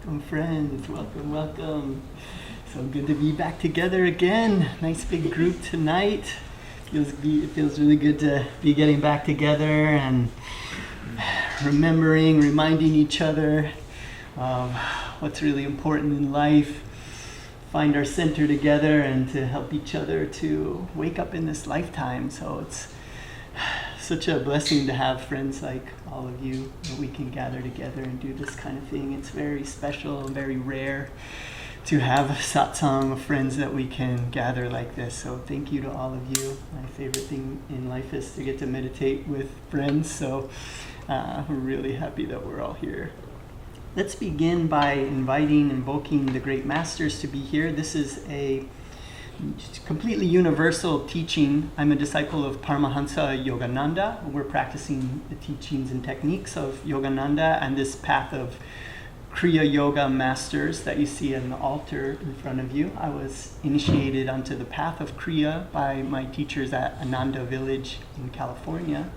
Welcome, friends. Welcome, welcome. So good to be back together again. Nice big group tonight. It feels really good to be getting back together and reminding each other of what's really important in life. Find our center together and to help each other to wake up in this lifetime. So it's such a blessing to have friends like all of you that we can gather together and do this kind of thing. It's very special and very rare to have a satsang of friends that we can gather like this. So thank you to all of you. My favorite thing in life is to get to meditate with friends. So we're really happy that we're all here. Let's begin by invoking the great masters to be here. This is a completely universal teaching. I'm a disciple of Paramhansa Yogananda. We're practicing the teachings and techniques of Yogananda and this path of Kriya Yoga masters that you see in the altar in front of you. I was initiated onto the path of Kriya by my teachers at Ananda Village in California.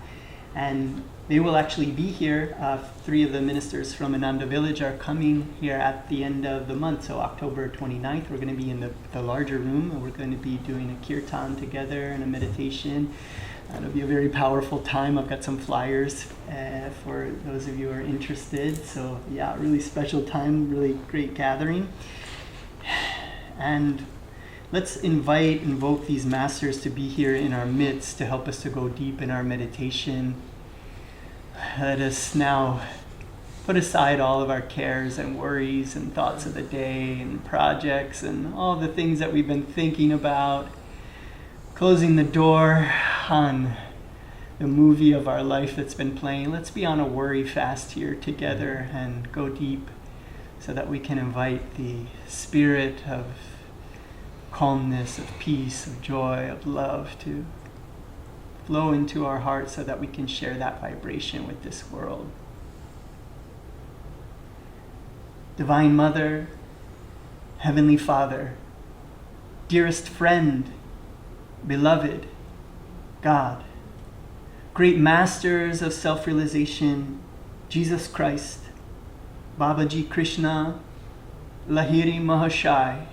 And they will actually be here. 3 of the ministers from Ananda Village are coming here at the end of the month. So October 29th, we're going to be in the larger room, and we're going to be doing a kirtan together and a meditation. It'll be a very powerful time. I've got some flyers for those of you who are interested. So yeah, really special time, really great gathering. And let's invoke these masters to be here in our midst to help us to go deep in our meditation. Let us now put aside all of our cares and worries and thoughts of the day and projects and all the things that we've been thinking about. Closing the door on the movie of our life that's been playing. Let's be on a worry fast here together and go deep so that we can invite the spirit of calmness, of peace, of joy, of love to flow into our hearts so that we can share that vibration with this world. Divine Mother, Heavenly Father, dearest friend, beloved God, great masters of self-realization, Jesus Christ, Babaji Krishna, Lahiri Mahashai,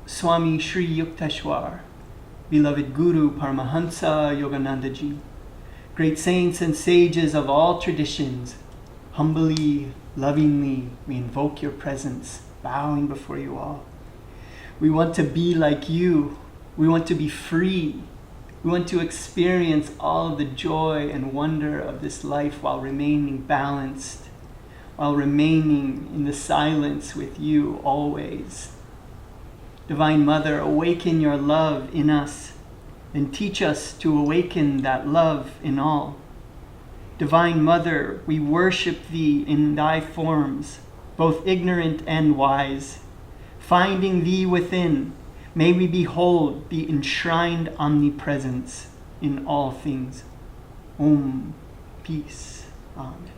Swami Sri Yukteswar, beloved Guru Paramhansa Yogananda Ji, great saints and sages of all traditions, humbly, lovingly, we invoke your presence, bowing before you all. We want to be like you. We want to be free. We want to experience all of the joy and wonder of this life while remaining balanced, while remaining in the silence with you always. Divine Mother, awaken your love in us and teach us to awaken that love in all. Divine Mother, we worship thee in thy forms, both ignorant and wise. Finding thee within, may we behold the enshrined omnipresence in all things. Om, peace, Amen.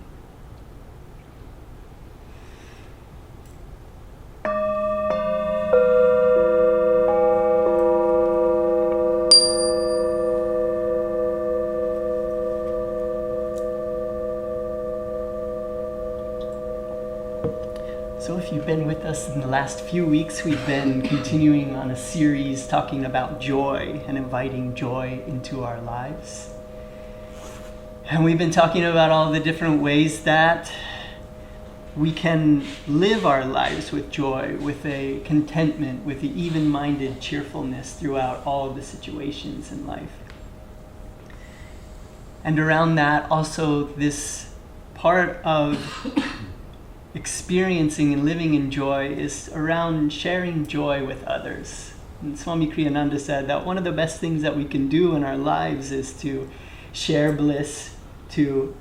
So if you've been with us in the last few weeks, we've been continuing on a series talking about joy and inviting joy into our lives. And we've been talking about all the different ways that we can live our lives with joy, with a contentment, with an even-minded cheerfulness throughout all of the situations in life. And around that, also this part of experiencing and living in joy is around sharing joy with others. And Swami Kriyananda said that one of the best things that we can do in our lives is to share bliss, to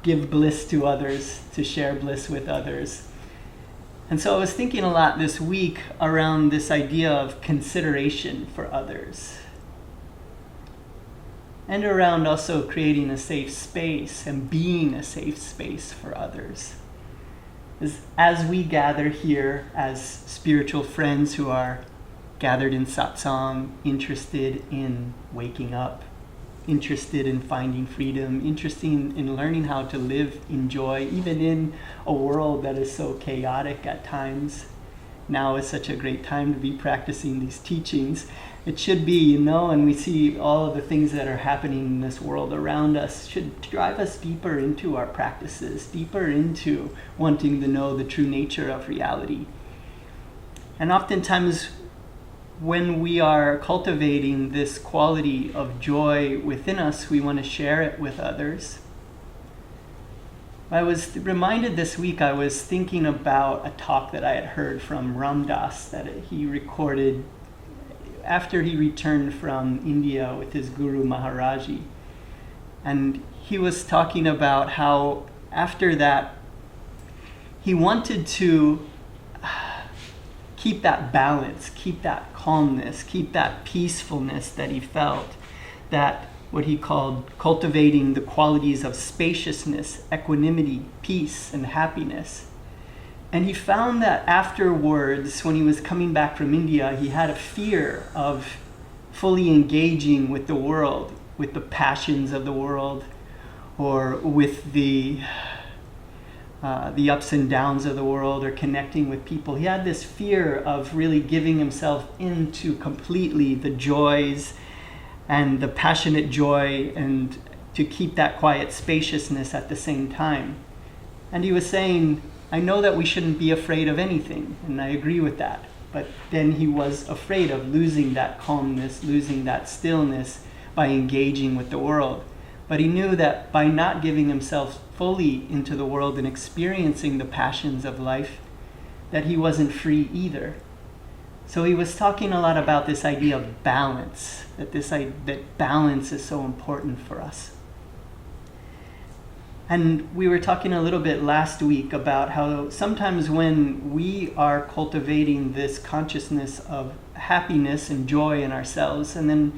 give bliss to others, to share bliss with others. And so I was thinking a lot this week around this idea of consideration for others. And around also creating a safe space and being a safe space for others. As we gather here as spiritual friends who are gathered in satsang, interested in waking up, interested in finding freedom, interested in learning how to live in joy, even in a world that is so chaotic at times. Now is such a great time to be practicing these teachings. It should be, and we see all of the things that are happening in this world around us should drive us deeper into our practices, deeper into wanting to know the true nature of reality. And oftentimes, when we are cultivating this quality of joy within us, we want to share it with others. I was reminded this week, I was thinking about a talk that I had heard from Ram Dass that he recorded after he returned from India with his Guru Maharaji. And he was talking about how after that, he wanted to keep that balance, keep that calmness, keep that peacefulness that he felt, that what he called cultivating the qualities of spaciousness, equanimity, peace, and happiness. And he found that afterwards, when he was coming back from India, he had a fear of fully engaging with the world, with the passions of the world, or with the ups and downs of the world, or connecting with people. He had this fear of really giving himself into completely the joys and the passionate joy, and to keep that quiet spaciousness at the same time. And he was saying, I know that we shouldn't be afraid of anything, and I agree with that. But then he was afraid of losing that calmness, losing that stillness by engaging with the world. But he knew that by not giving himself fully into the world and experiencing the passions of life, that he wasn't free either. So he was talking a lot about this idea of balance, that balance is so important for us. And we were talking a little bit last week about how sometimes when we are cultivating this consciousness of happiness and joy in ourselves, and then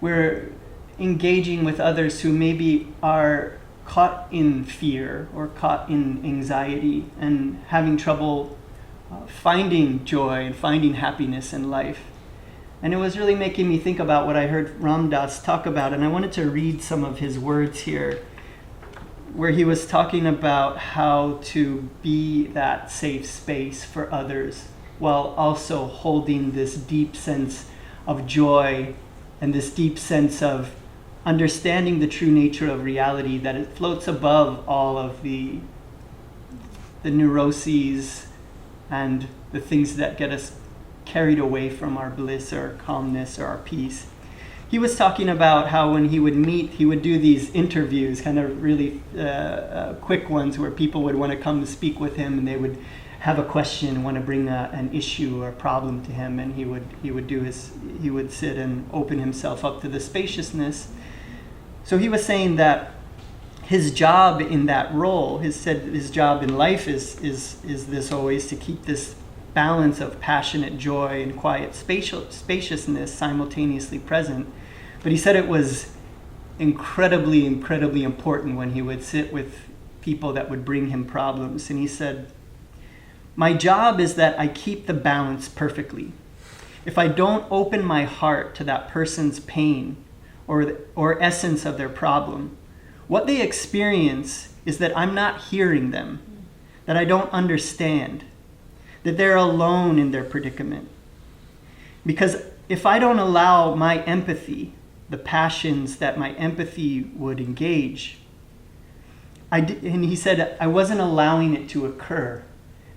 we're engaging with others who maybe are caught in fear or caught in anxiety and having trouble finding joy and finding happiness in life. And it was really making me think about what I heard Ram Dass talk about, and I wanted to read some of his words here, where he was talking about how to be that safe space for others while also holding this deep sense of joy and this deep sense of understanding the true nature of reality, that it floats above all of the neuroses and the things that get us carried away from our bliss or calmness or our peace. He was talking about how when he would meet, he would do these interviews, kind of really quick ones where people would want to come to speak with him, and they would have a question, want to bring an issue or a problem to him, and he would sit and open himself up to the spaciousness. So he was saying that his job in that role, his job in life is this always to keep this balance of passionate joy and quiet spaciousness simultaneously present. But he said it was incredibly, incredibly important when he would sit with people that would bring him problems. And he said, my job is that I keep the balance perfectly. If I don't open my heart to that person's pain or essence of their problem, what they experience is that I'm not hearing them, that I don't understand, that they're alone in their predicament. Because if I don't allow my empathy, the passions that my empathy would engage, and he said I wasn't allowing it to occur,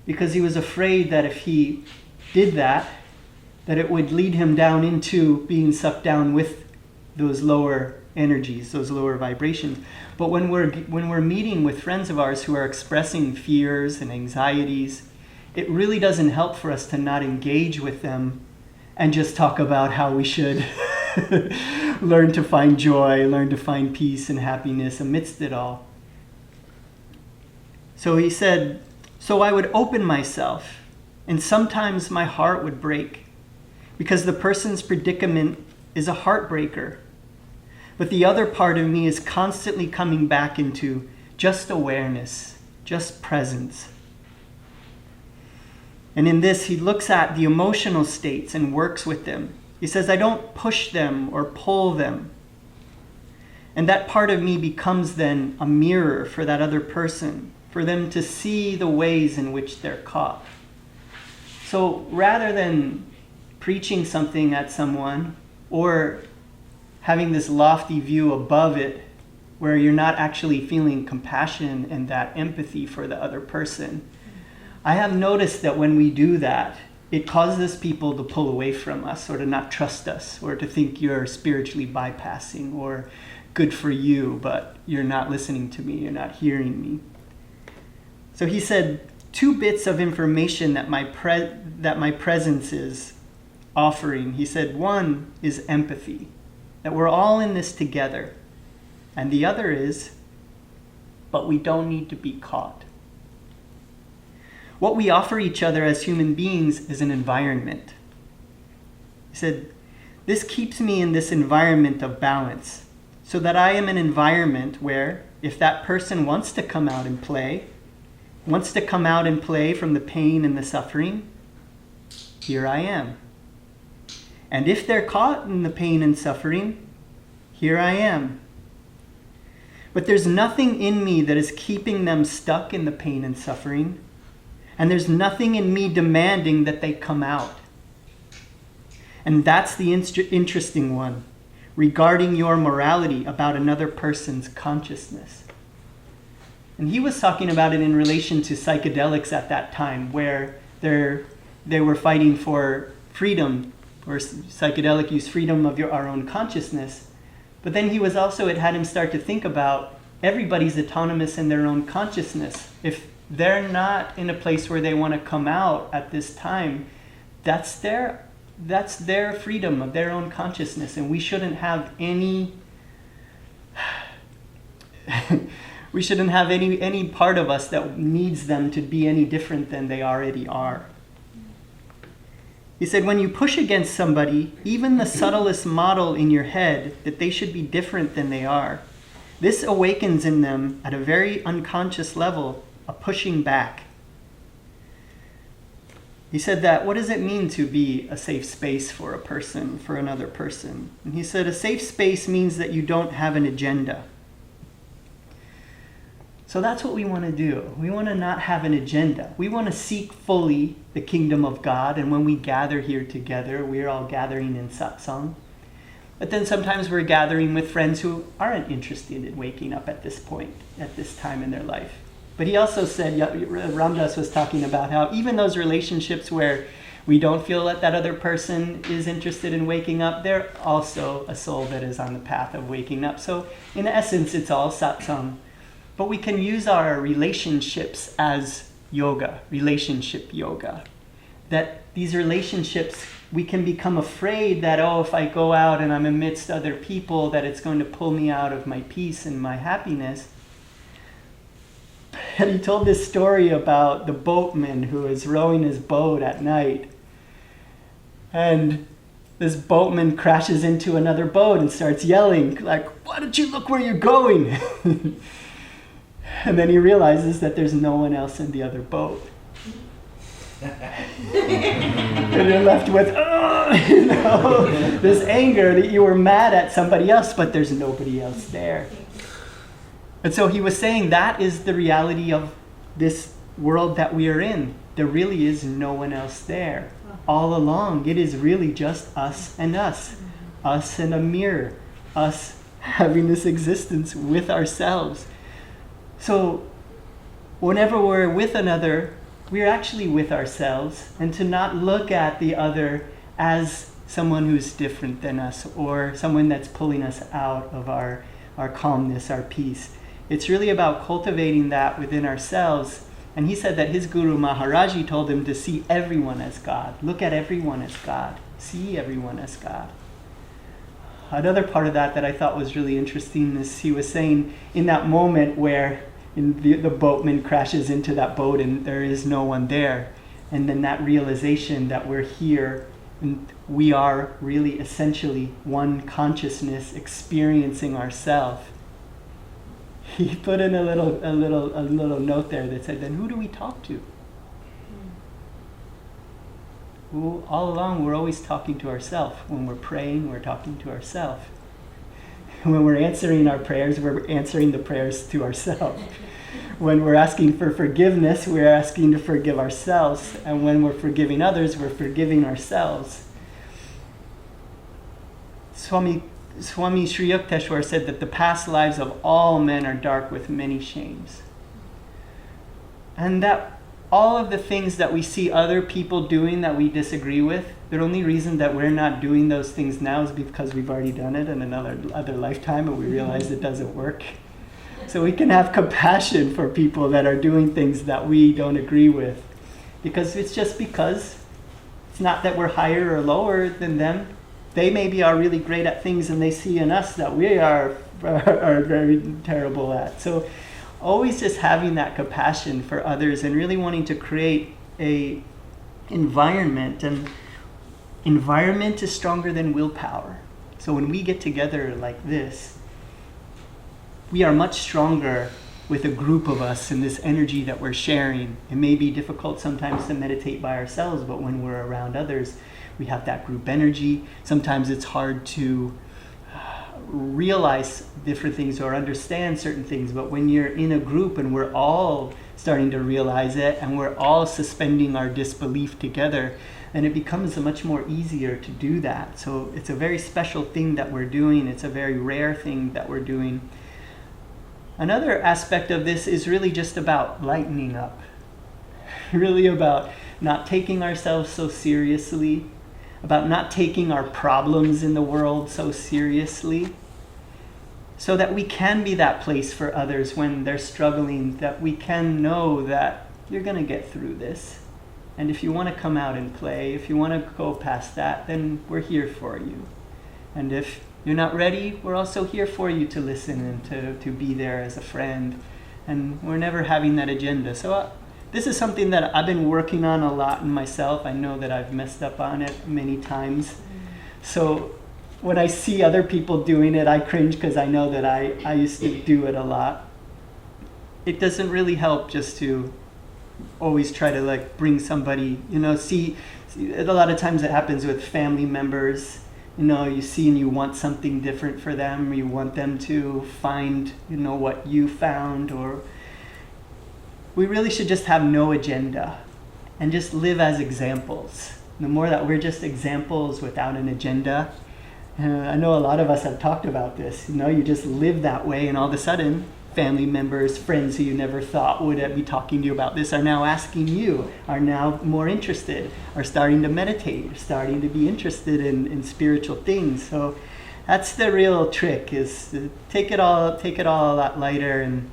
because he was afraid that if he did that it would lead him down into being sucked down with those lower energies, those lower vibrations. But when we're meeting with friends of ours who are expressing fears and anxieties, it really doesn't help for us to not engage with them and just talk about how we should learn to find joy, learn to find peace and happiness amidst it all. So he said, so I would open myself, and sometimes my heart would break, because the person's predicament is a heartbreaker. But the other part of me is constantly coming back into just awareness, just presence. And in this, he looks at the emotional states and works with them. He says, I don't push them or pull them. And that part of me becomes then a mirror for that other person, for them to see the ways in which they're caught. So rather than preaching something at someone or having this lofty view above it, where you're not actually feeling compassion and that empathy for the other person, I have noticed that when we do that, it causes people to pull away from us or to not trust us or to think you're spiritually bypassing or good for you, but you're not listening to me, you're not hearing me. So he said, 2 bits of information that my presence is offering. He said, one is empathy, that we're all in this together. And the other is, but we don't need to be caught. What we offer each other as human beings is an environment. He said, this keeps me in this environment of balance, so that I am an environment where if that person wants to come out and play, wants to come out and play from the pain and the suffering, here I am. And if they're caught in the pain and suffering, here I am. But there's nothing in me that is keeping them stuck in the pain and suffering. And there's nothing in me demanding that they come out. And that's the interesting one, regarding your morality about another person's consciousness. And he was talking about it in relation to psychedelics at that time, where they were fighting for freedom, or psychedelic use, freedom of our own consciousness. But then he was also, it had him start to think about everybody's autonomous in their own consciousness. If they're not in a place where they want to come out at this time, that's their freedom of their own consciousness, and we shouldn't have any we shouldn't have any part of us that needs them to be any different than they already are. He said, when you push against somebody, even the subtlest model in your head that they should be different than they are, this awakens in them at a very unconscious level a pushing back. He said that, what does it mean to be a safe space for a person, for another person? And he said, a safe space means that you don't have an agenda. So that's what we want to do. We want to not have an agenda. We want to seek fully the kingdom of God. And when we gather here together, we're all gathering in Satsang. But then sometimes we're gathering with friends who aren't interested in waking up at this point, at this time in their life. But he also said, Ramdas was talking about how even those relationships where we don't feel that that other person is interested in waking up, they're also a soul that is on the path of waking up. So in essence, it's all satsang. But we can use our relationships as yoga, relationship yoga. That these relationships, we can become afraid that, if I go out and I'm amidst other people, that it's going to pull me out of my peace and my happiness. And he told this story about the boatman who is rowing his boat at night. And this boatman crashes into another boat and starts yelling, like, why don't you look where you're going? And then he realizes that there's no one else in the other boat. And you're left with, this anger that you were mad at somebody else, but there's nobody else there. And so he was saying that is the reality of this world that we are in. There really is no one else there. All along, it is really just us and us. Us and a mirror. Us having this existence with ourselves. So whenever we're with another, we're actually with ourselves. And to not look at the other as someone who's different than us or someone that's pulling us out of our calmness, our peace. It's really about cultivating that within ourselves. And he said that his Guru Maharaji told him to see everyone as God. Look at everyone as God. See everyone as God. Another part of that I thought was really interesting is he was saying in that moment where the boatman crashes into that boat and there is no one there. And then that realization that we're here and we are really essentially one consciousness experiencing ourselves. He put in a little note there that said, then who do we talk to? Well, all along we're always talking to ourselves. When we're praying, we're talking to ourselves. When we're answering our prayers, we're answering the prayers to ourselves. When we're asking for forgiveness, we're asking to forgive ourselves. And when we're forgiving others, we're forgiving ourselves. Swami Sri Yukteswar said that the past lives of all men are dark with many shames. And that all of the things that we see other people doing that we disagree with, the only reason that we're not doing those things now is because we've already done it in another lifetime and we realize it doesn't work. So we can have compassion for people that are doing things that we don't agree with. Because it's not that we're higher or lower than them. They maybe are really great at things and they see in us that we are very terrible at. So always just having that compassion for others and really wanting to create a environment. And environment is stronger than willpower. So when we get together like this, we are much stronger with a group of us in this energy that we're sharing. It may be difficult sometimes to meditate by ourselves, but when we're around others, we have that group energy. Sometimes it's hard to realize different things or understand certain things, but when you're in a group and we're all starting to realize it and we're all suspending our disbelief together, then it becomes much more easier to do that. So it's a very special thing that we're doing. It's a very rare thing that we're doing. Another aspect of this is really just about lightening up. Really about not taking ourselves so seriously, about not taking our problems in the world so seriously, so that we can be that place for others when they're struggling, that we can know that you're going to get through this. And if you want to come out and play, if you want to go past that, then we're here for you. And if you're not ready, we're also here for you to listen and to be there as a friend. And we're never having that agenda. So this is something that I've been working on a lot in myself. I know that I've messed up on it many times. So when I see other people doing it, I cringe because I know that I used to do it a lot. It doesn't really help just to always try to like bring somebody, see a lot of times it happens with family members. You see and you want something different for them, or you want them to find, what you found, or we really should just have no agenda and just live as examples. The more that we're just examples without an agenda, I know a lot of us have talked about this, you just live that way and all of a sudden family members, friends who you never thought would be talking to you about this are now asking you, are now more interested, are starting to meditate, starting to be interested in spiritual things. So that's the real trick, is to take it all a lot lighter and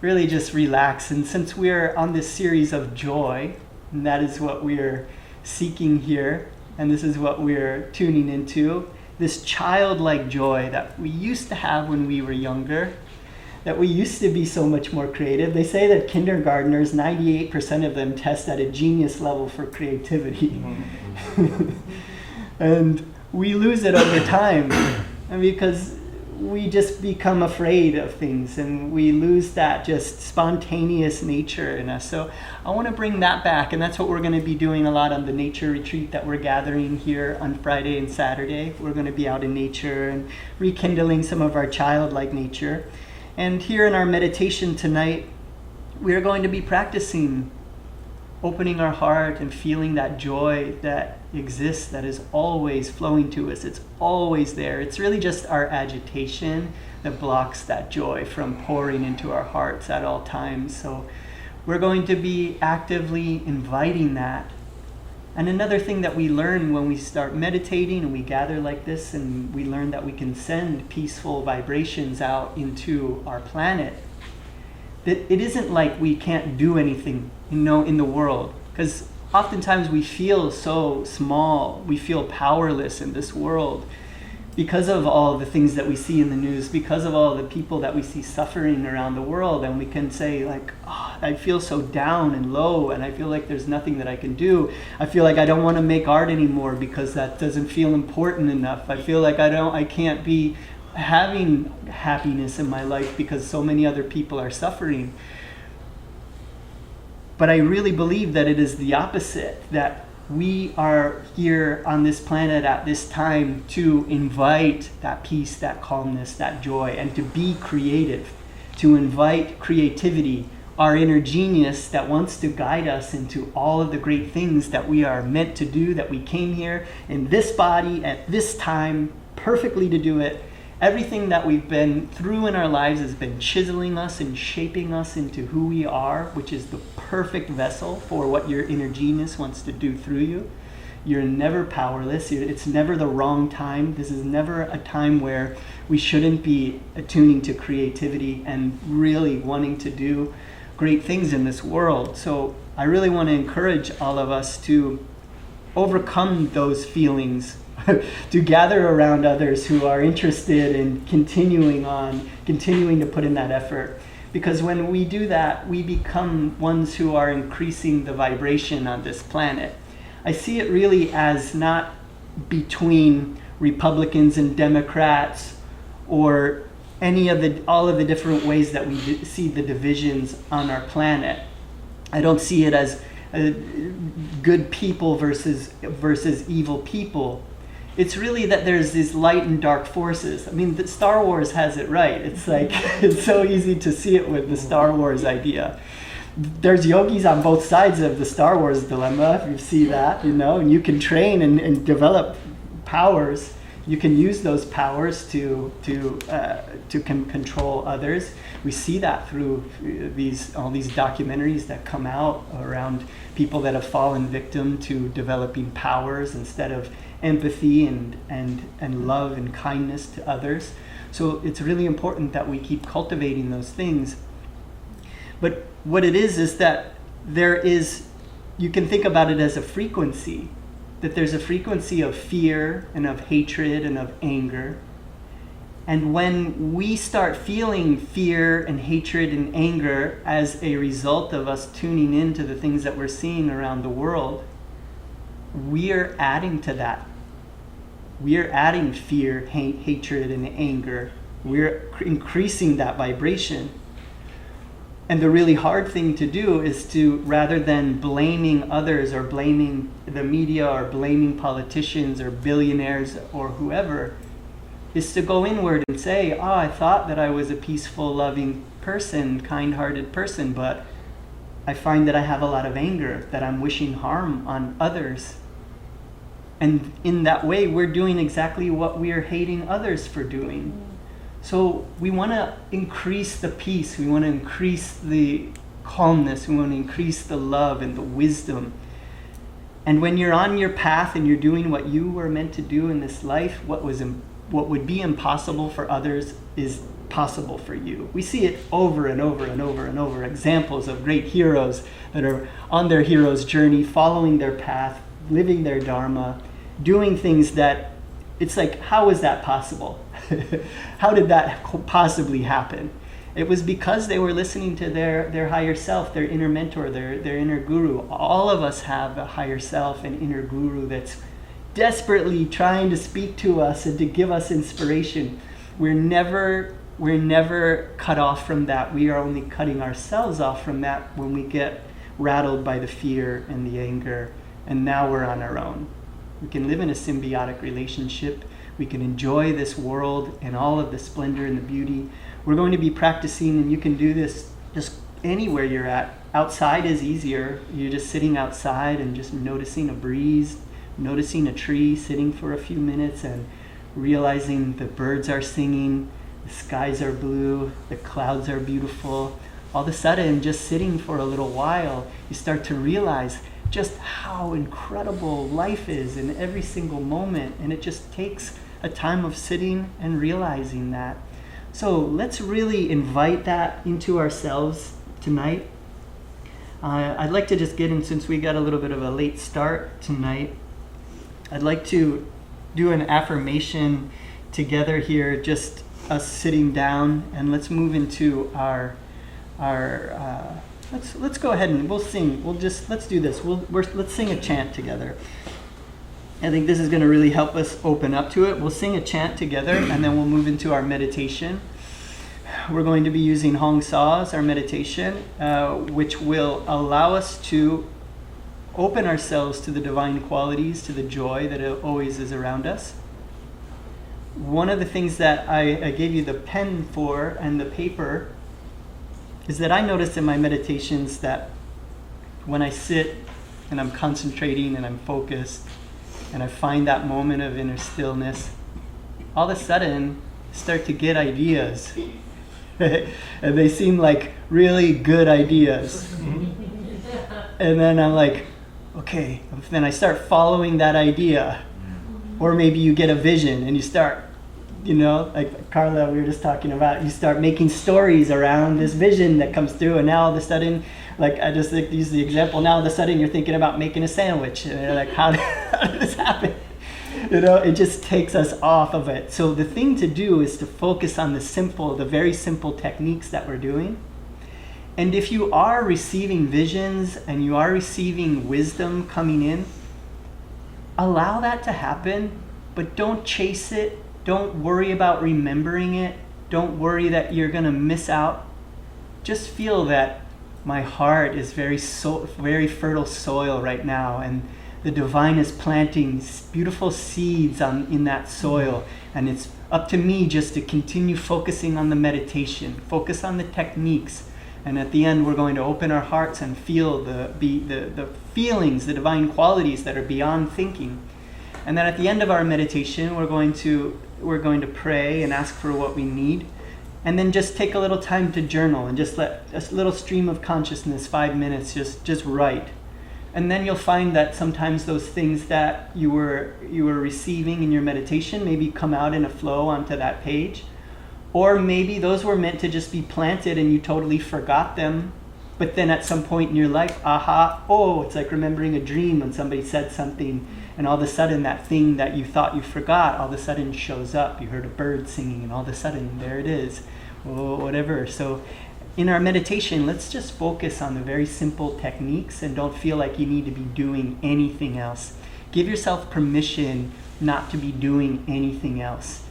really just relax. And since we're on this series of joy, and that is what we're seeking here, and this is what we're tuning into, this childlike joy that we used to have when we were younger, that we used to be so much more creative. They say that kindergartners, 98% of them test at a genius level for creativity. And we lose it over time, and because we just become afraid of things and we lose that just spontaneous nature in us. So I want to bring that back, and that's what we're going to be doing a lot on the nature retreat that we're gathering here on Friday and Saturday. We're going to be out in nature and rekindling some of our childlike nature. And here in our meditation tonight, we are going to be practicing opening our heart and feeling that joy that exists, that is always flowing to us. It's always there. It's really just our agitation that blocks that joy from pouring into our hearts at all times. So we're going to be actively inviting that. And another thing that we learn when we start meditating and we gather like this, and we learn that we can send peaceful vibrations out into our planet, that it isn't like we can't do anything, in the world. Because oftentimes we feel so small, we feel powerless in this world because of all the things that we see in the news, because of all the people that we see suffering around the world, and we can say like, I feel so down and low, and I feel like there's nothing that I can do. I feel like I don't want to make art anymore because that doesn't feel important enough. I feel like I can't be having happiness in my life because so many other people are suffering. But I really believe that it is the opposite, that we are here on this planet at this time to invite that peace, that calmness, that joy, and to be creative, to invite creativity, our inner genius that wants to guide us into all of the great things that we are meant to do, that we came here in this body at this time perfectly to do it. Everything that we've been through in our lives has been chiseling us and shaping us into who we are, which is the perfect vessel for what your inner genius wants to do through you. You're never powerless. It's never the wrong time. This is never a time where we shouldn't be attuning to creativity and really wanting to do great things in this world. So I really want to encourage all of us to overcome those feelings, to gather around others who are interested in continuing to put in that effort. Because when we do that, we become ones who are increasing the vibration on this planet. I see it really as not between Republicans and Democrats or all of the different ways that we see the divisions on our planet. I don't see it as good people versus evil people. It's really that there's these light and dark forces. I mean, the Star Wars has it right. It's like, it's so easy to see it with the Star Wars idea. There's yogis on both sides of the Star Wars dilemma, if you see that, and you can train and develop powers. You can use those powers to control others. We see that through all these documentaries that come out around people that have fallen victim to developing powers instead of empathy and love and kindness to others. So it's really important that we keep cultivating those things. But what it is that you can think about it as a frequency, that there's a frequency of fear and of hatred and of anger. And when we start feeling fear and hatred and anger as a result of us tuning into the things that we're seeing around the world, we are adding to that. We are adding fear, hatred, and anger. We're increasing that vibration. And the really hard thing to do is to, rather than blaming others or blaming the media or blaming politicians or billionaires or whoever, is to go inward and say, I thought that I was a peaceful, loving person, kind-hearted person, but I find that I have a lot of anger, that I'm wishing harm on others. And in that way, we're doing exactly what we are hating others for doing. So we want to increase the peace, we want to increase the calmness, we want to increase the love and the wisdom. And when you're on your path and you're doing what you were meant to do in this life, what would be impossible for others is possible for you. We see it over and over and over and over, examples of great heroes that are on their hero's journey, following their path, living their dharma, doing things that it's like, how is that possible? How did that possibly happen? It was because they were listening to their higher self, their inner mentor, their inner guru. All of us have a higher self, an inner guru that's desperately trying to speak to us and to give us inspiration. We're never cut off from that. We are only cutting ourselves off from that when we get rattled by the fear and the anger, and now we're on our own. We can live in a symbiotic relationship. We can enjoy this world and all of the splendor and the beauty. We're going to be practicing, and you can do this just anywhere you're at. Outside is easier. You're just sitting outside and just noticing a breeze, noticing a tree, sitting for a few minutes and realizing the birds are singing, the skies are blue, the clouds are beautiful. All of a sudden, just sitting for a little while, you start to realize just how incredible life is in every single moment. And it just takes a time of sitting and realizing that. So let's really invite that into ourselves tonight. I'd like to just get in, since we got a little bit of a late start tonight, I'd like to do an affirmation together here, just us sitting down, and let's move into our let's go ahead and we'll sing. Let's do this. Let's sing a chant together. I think this is going to really help us open up to it. We'll sing a chant together, and then we'll move into our meditation. We're going to be using Hong Sa as our meditation, which will allow us to open ourselves to the divine qualities, to the joy that always is around us. One of the things that I gave you the pen for and the paper is that I noticed in my meditations that when I sit and I'm concentrating and I'm focused and I find that moment of inner stillness, all of a sudden I start to get ideas. And they seem like really good ideas. And then I'm like, okay, then I start following that idea. Or maybe you get a vision and you start, like Carla, we were just talking about, you start making stories around this vision that comes through, and now all of a sudden, like I just use the example, now all of a sudden you're thinking about making a sandwich. And you're like, how did this happen? It just takes us off of it. So the thing to do is to focus on the very simple techniques that we're doing. And if you are receiving visions and you are receiving wisdom coming in, allow that to happen, but don't chase it. Don't worry about remembering it. Don't worry that you're going to miss out. Just feel that my heart is very fertile soil right now, and the divine is planting beautiful seeds in that soil, and it's up to me just to continue focusing on the meditation, focus on the techniques, and at the end we're going to open our hearts and feel the feelings, the divine qualities that are beyond thinking. And then at the end of our meditation we're going to pray and ask for what we need, and then just take a little time to journal and just let a little stream of consciousness, 5 minutes, just write. And then you'll find that sometimes those things that you were receiving in your meditation maybe come out in a flow onto that page. Or maybe those were meant to just be planted and you totally forgot them. But then at some point in your life, it's like remembering a dream when somebody said something, and all of a sudden that thing that you thought you forgot all of a sudden shows up. You heard a bird singing and all of a sudden there it is. Or whatever. So in our meditation, let's just focus on the very simple techniques and don't feel like you need to be doing anything else. Give yourself permission not to be doing anything else.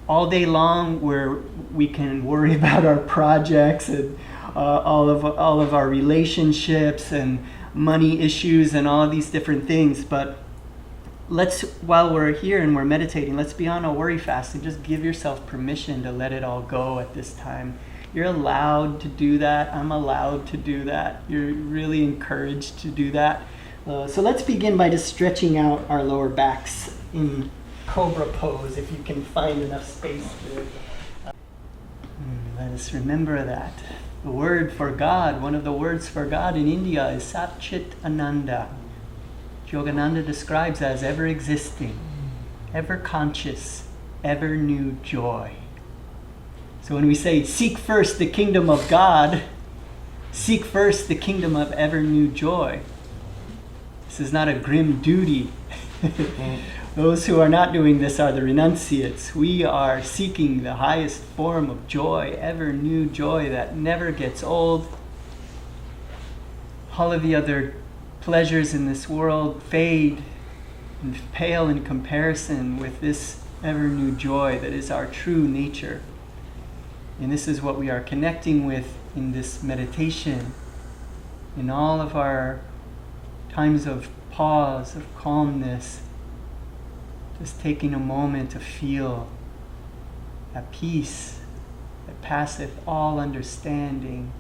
All day long, we can worry about our projects and all of our relationships and money issues and all of these different things. But while we're here and we're meditating, let's be on a worry fast and just give yourself permission to let it all go at this time. You're allowed to do that. I'm allowed to do that. You're really encouraged to do that. So let's begin by just stretching out our lower backs in cobra pose, if you can find enough space there. Let us remember that. The word for God, one of the words for God in India is Satchit Ananda. Yogananda describes as ever existing, ever conscious, ever new joy. So when we say, seek first the kingdom of God, seek first the kingdom of ever new joy. This is not a grim duty. Those who are not doing this are the renunciates. We are seeking the highest form of joy, ever new joy that never gets old. All of the other pleasures in this world fade and pale in comparison with this ever new joy that is our true nature. And this is what we are connecting with in this meditation, in all of our times of pause, of calmness, just taking a moment to feel that peace that passeth all understanding,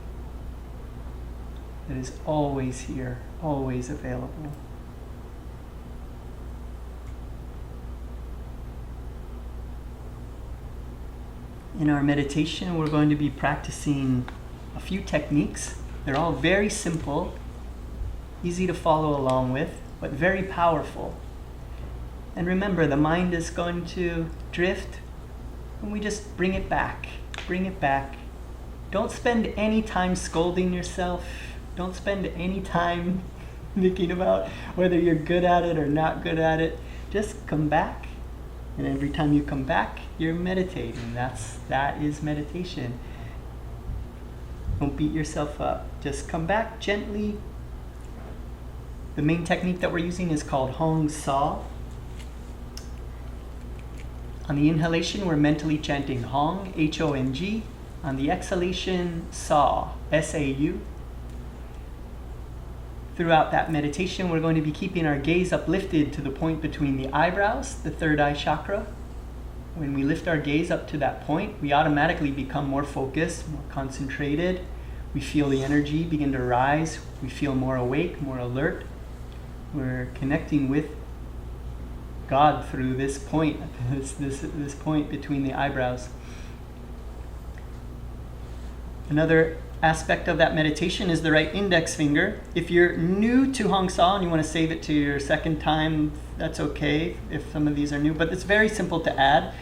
that is always here, always available. In our meditation, we're going to be practicing a few techniques. They're all very simple, easy to follow along with, but very powerful. And remember, the mind is going to drift, and we just bring it back. Bring it back. Don't spend any time scolding yourself. Don't spend any time thinking about whether you're good at it or not good at it. Just come back. And every time you come back, you're meditating. That is meditation. Don't beat yourself up. Just come back gently. The main technique that we're using is called Hong Sa. On the inhalation, we're mentally chanting Hong, H-O-N-G. On the exhalation, Sa, S-A-U. throughout that meditation, we're going to be keeping our gaze uplifted to the point between the eyebrows, the third eye chakra. When we lift our gaze up to that point, we automatically become more focused, more concentrated. We feel the energy begin to rise. We feel more awake, more alert. We're connecting with God through this point, this point between the eyebrows. Another aspect of that meditation is the right index finger. If you're new to Hong Sa and you want to save it to your second time, that's okay if some of these are new, but it's very simple to add.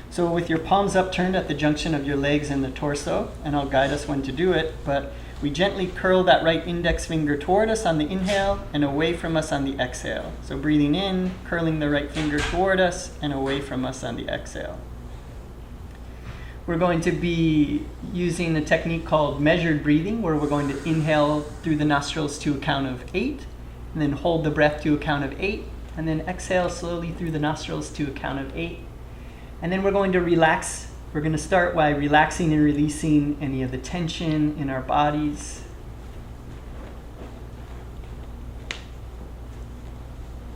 So with your palms upturned at the junction of your legs and the torso, and I'll guide us when to do it, but we gently curl that right index finger toward us on the inhale and away from us on the exhale. So breathing in, curling the right finger toward us and away from us on the exhale. We're going to be using a technique called measured breathing, where we're going to inhale through the nostrils to a count of 8, and then hold the breath to a count of 8, and then exhale slowly through the nostrils to a count of 8. And then we're going to relax. We're going to start by relaxing and releasing any of the tension in our bodies.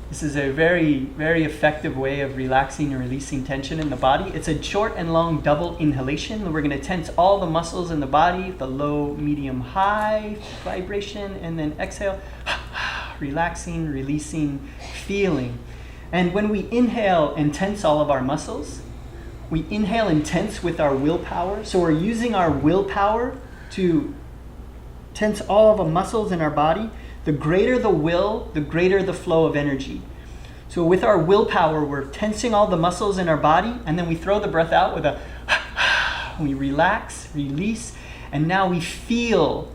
This is a very, very effective way of relaxing and releasing tension in the body. It's a short and long double inhalation. We're going to tense all the muscles in the body, the low, medium, high vibration, and then exhale, relaxing, releasing, feeling. And when we inhale and tense all of our muscles, we inhale and tense with our willpower. So we're using our willpower to tense all of the muscles in our body. The greater the will, the greater the flow of energy. So with our willpower, we're tensing all the muscles in our body, and then we throw the breath out with a we relax, release, and now we feel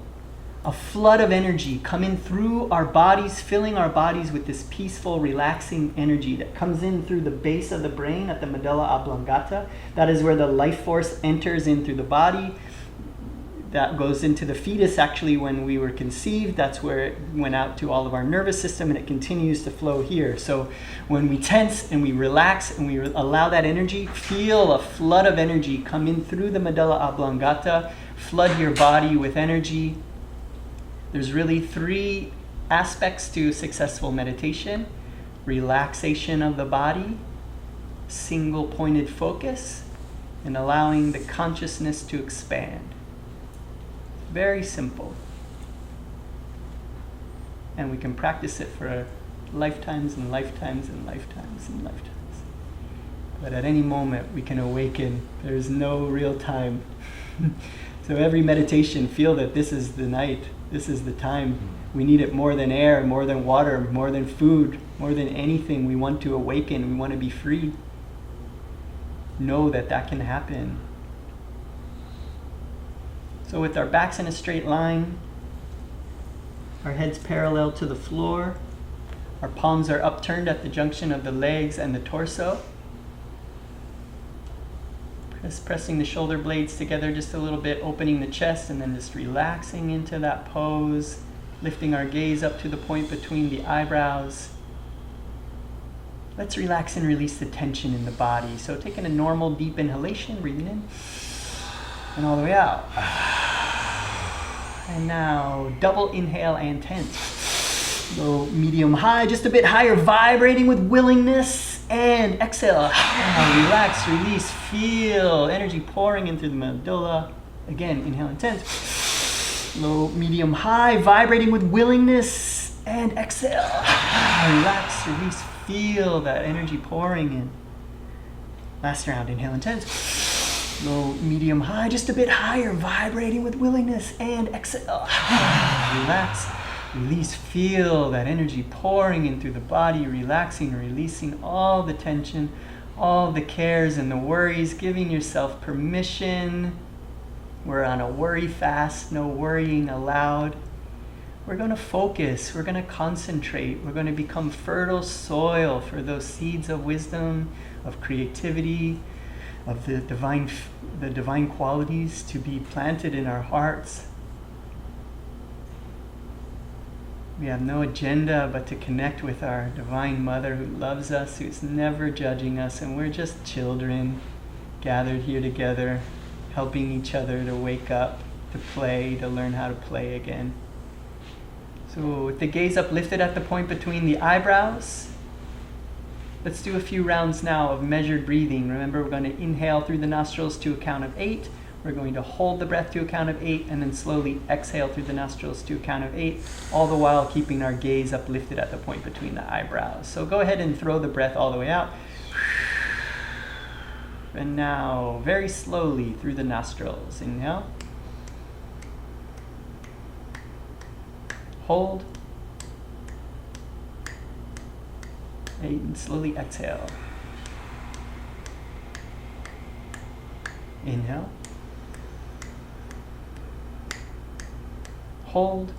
a flood of energy coming through our bodies, filling our bodies with this peaceful, relaxing energy that comes in through the base of the brain at the medulla oblongata. That is where the life force enters in through the body. That goes into the fetus actually when we were conceived. That's where it went out to all of our nervous system, and it continues to flow here. So when we tense and we relax and we allow that energy, feel a flood of energy come in through the medulla oblongata, flood your body with energy. There's really 3 aspects to successful meditation: relaxation of the body, single pointed focus, and allowing the consciousness to expand. Very simple. And we can practice it for lifetimes and lifetimes and lifetimes and lifetimes. But at any moment we can awaken. There's no real time. So every meditation, feel that this is the night. This is the time. We need it more than air, more than water, more than food, more than anything. We want to awaken. We want to be free. Know that that can happen. So with our backs in a straight line, our heads parallel to the floor, our palms are upturned at the junction of the legs and the torso. Pressing the shoulder blades together just a little bit, opening the chest, and then just relaxing into that pose, lifting our gaze up to the point between the eyebrows. Let's relax and release the tension in the body. So taking a normal deep inhalation, breathing in, and all the way out. And now double inhale and tense. Low, medium, high, just a bit higher, vibrating with willingness, and exhale. Relax, release, feel energy pouring in through the medulla. Again, inhale and tense. Low, medium, high, vibrating with willingness, and exhale. Relax, release, feel that energy pouring in. Last round, inhale and tense. Low, medium, high, just a bit higher, vibrating with willingness, and exhale. Relax, release, feel that energy pouring in through the body, relaxing, releasing all the tension, all the cares and the worries, giving yourself permission. We're on a worry fast, no worrying allowed. We're going to focus, we're going to concentrate, we're going to become fertile soil for those seeds of wisdom, of creativity, of the divine qualities to be planted in our hearts. We have no agenda but to connect with our Divine Mother who loves us, who's never judging us, and we're just children gathered here together, helping each other to wake up, to play, to learn how to play again. So So with the gaze uplifted at the point between the eyebrows, let's do a few rounds now of measured breathing. Remember, we're going to inhale through the nostrils to a count of 8. We're going to hold the breath to a count of 8 and then slowly exhale through the nostrils to a count of 8, all the while keeping our gaze uplifted at the point between the eyebrows. So go ahead and throw the breath all the way out. And now, very slowly through the nostrils. Inhale. Hold. And slowly exhale. Inhale. Hold.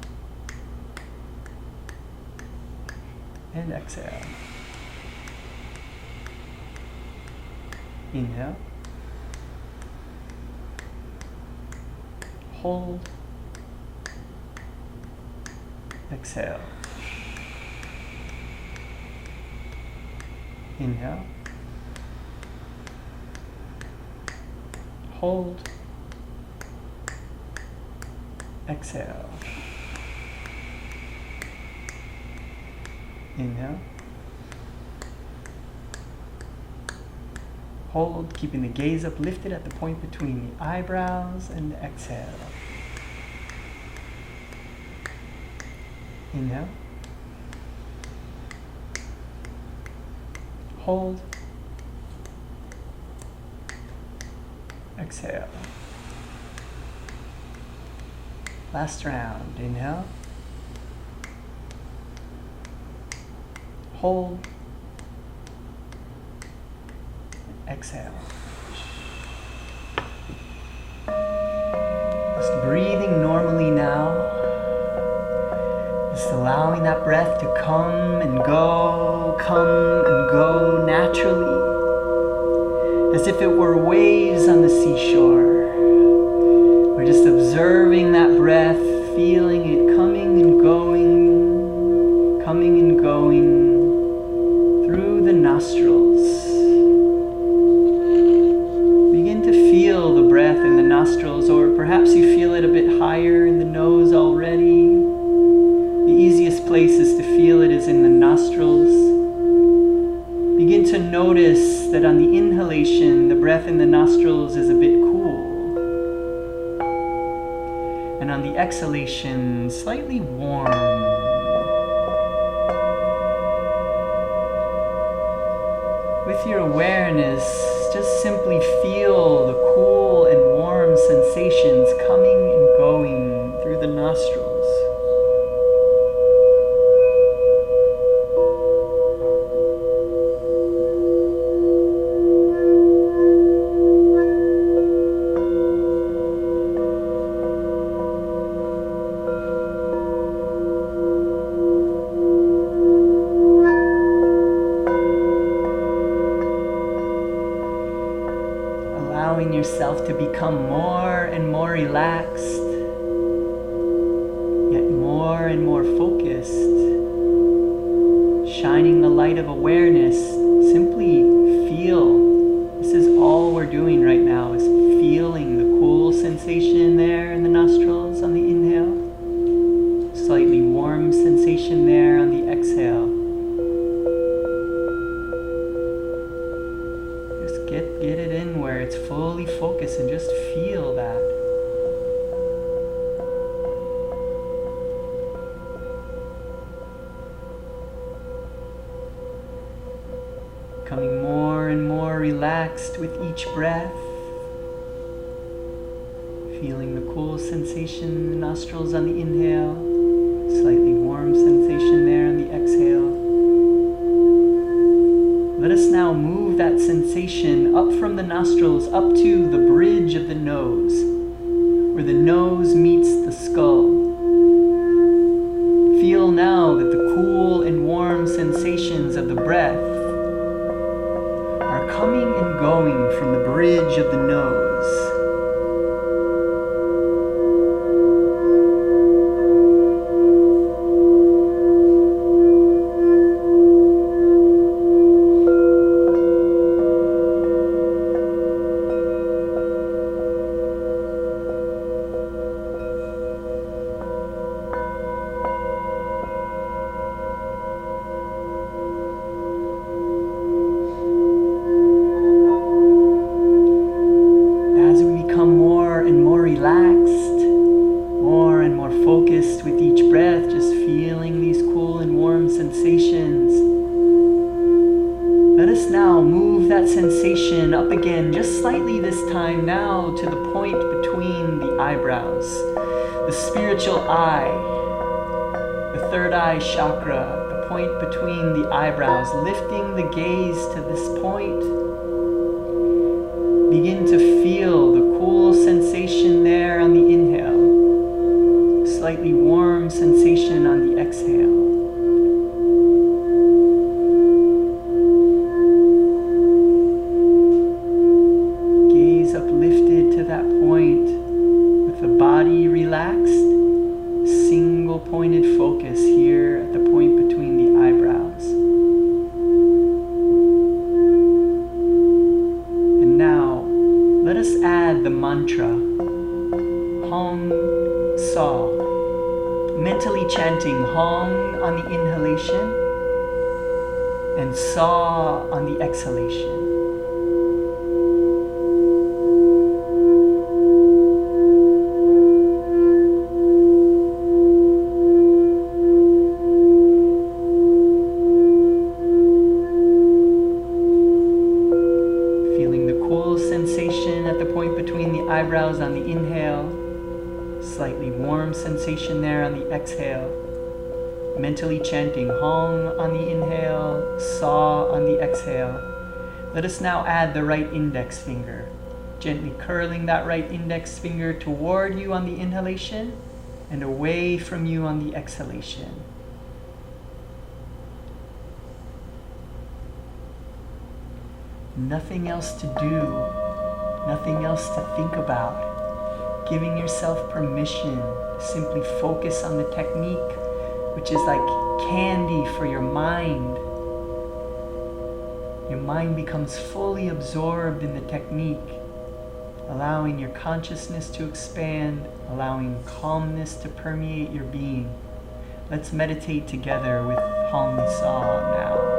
And exhale. Inhale. Hold. Exhale. Inhale. Hold. Exhale. Inhale. Hold, keeping the gaze uplifted at the point between the eyebrows, and exhale. Inhale. Hold. Exhale. Last round. Inhale. Hold. Exhale. Just breathing normally now. Just allowing that breath to come and go naturally, as if it were waves on the seashore. We're just observing that breath, feeling it coming and going through the nostrils. Begin to feel the breath in the nostrils, or perhaps you feel it a bit higher in the nose already. The easiest place is to feel it is in the nostrils. Begin to notice that on the inhalation, the breath in the nostrils is a bit cool. And on the exhalation, slightly warm. With your awareness, just simply feel the cool and warm sensations coming and going through the nostrils. Yourself to become more and more relaxed, yet more and more focused, shining the light of awareness. Simply feel. This is all we're doing right now, is feeling the cool sensation there in the nostrils on the inhale, slightly warm sensation there on the exhale. Get it in where it's fully focused and just feel that. Becoming more and more relaxed with each breath. Feeling the cool sensation in the nostrils on the inhale, slightly warm sensation there on the exhale. Let us now move that sensation up from the nostrils up to the bridge of the nose, where the nose meets the skull. Feel now that the cool and warm sensations of the breath are coming and going from the bridge of the nose. time now to the point between the eyebrows, the spiritual eye, the third eye chakra, the point between the eyebrows, lifting the gaze to this point. Begin to feel the cool sensation there on the inhale, slightly warm sensation on the exhale. Gaze uplifted to that point with the body relaxed, single pointed focus here at the point between the eyebrows. And now, let us add the mantra, Hong Sa, mentally chanting Hong on the inhalation and Sa on the exhalation. Eyebrows on the inhale, slightly warm sensation there on the exhale. Mentally chanting Hong on the inhale, Sa on the exhale. Let us now add the right index finger, gently curling that right index finger toward you on the inhalation and away from you on the exhalation. Nothing else to do. Nothing else to think about. Giving yourself permission to simply focus on the technique, which is like candy for your mind. Your mind becomes fully absorbed in the technique, allowing your consciousness to expand, allowing calmness to permeate your being. Let's meditate together with Hong Sa now.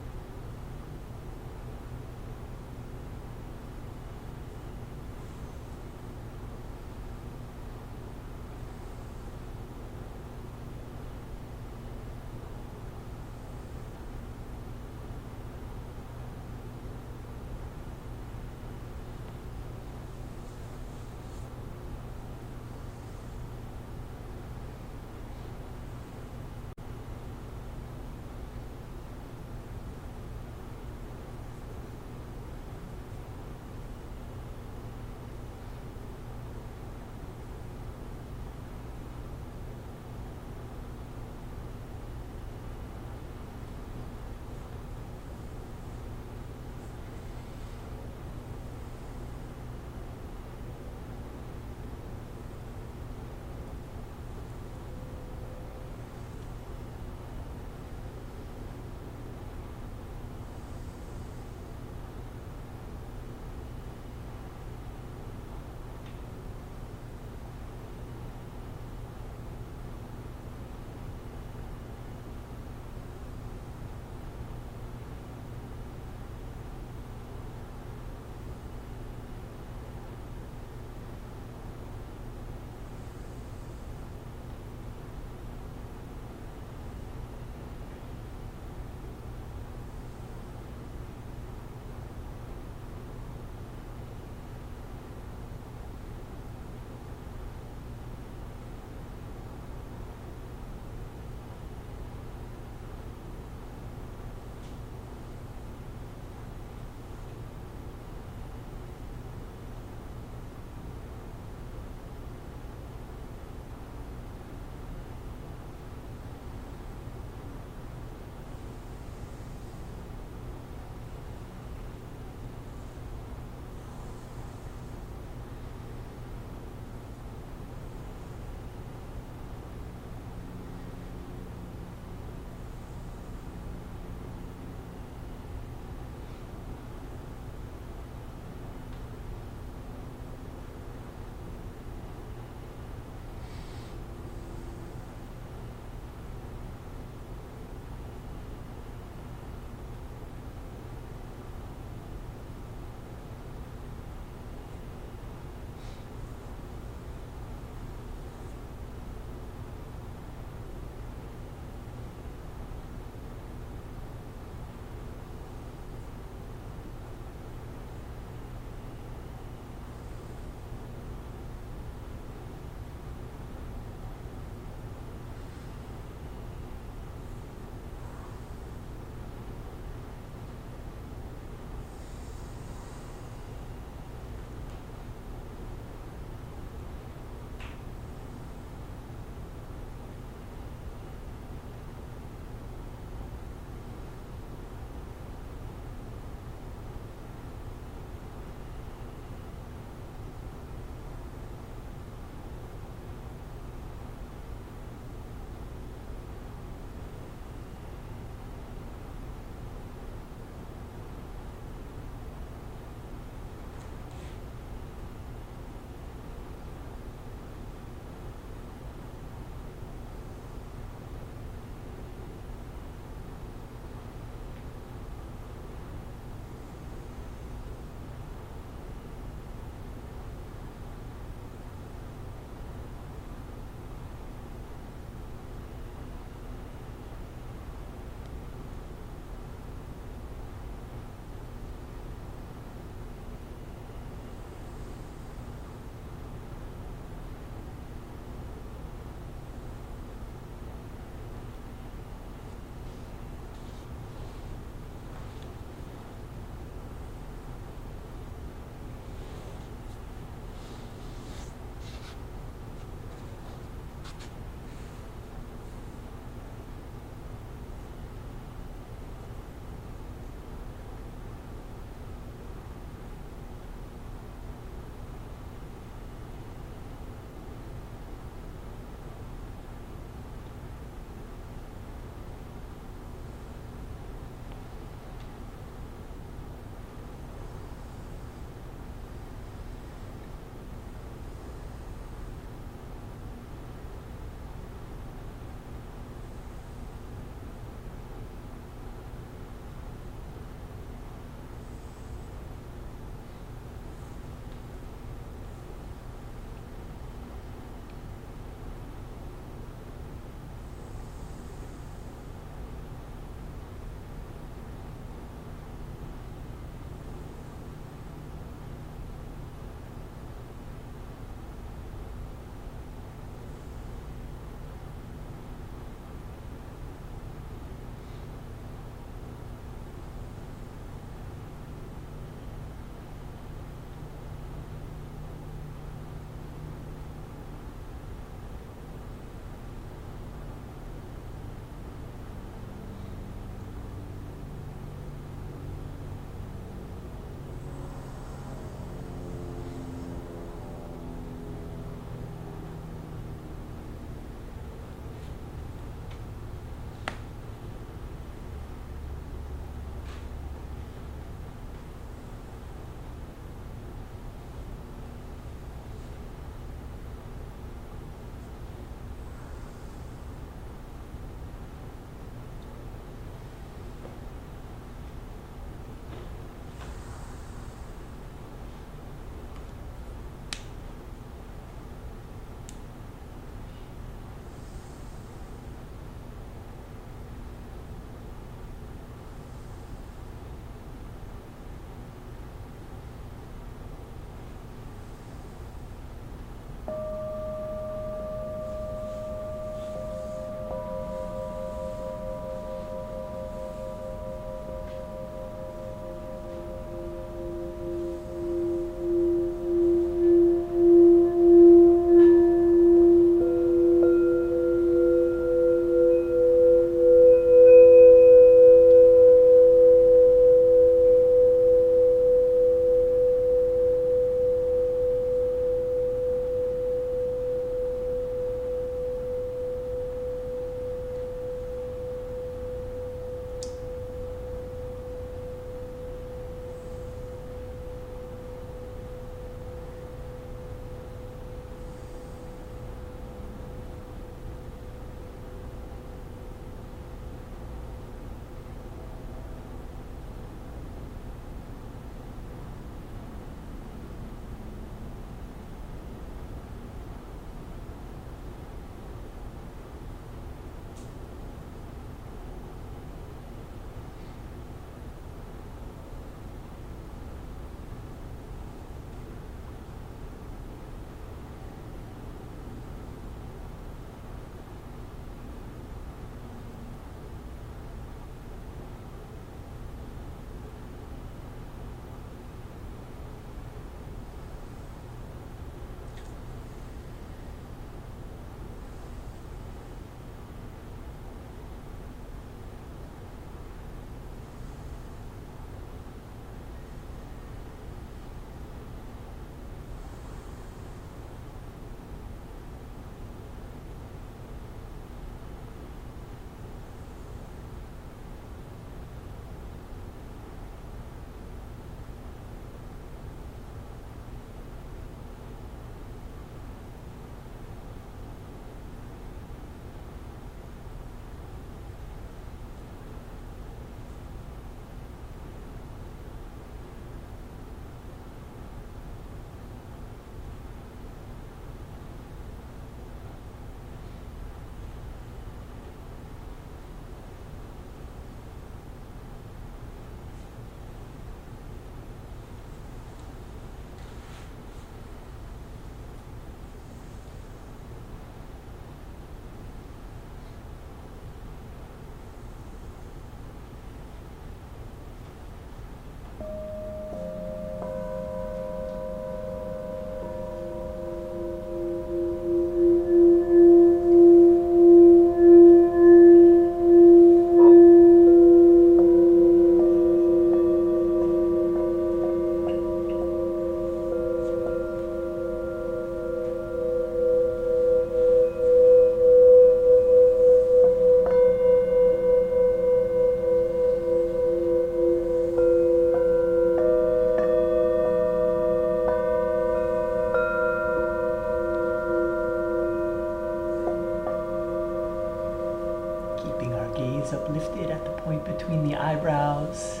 Keeping our gaze uplifted at the point between the eyebrows,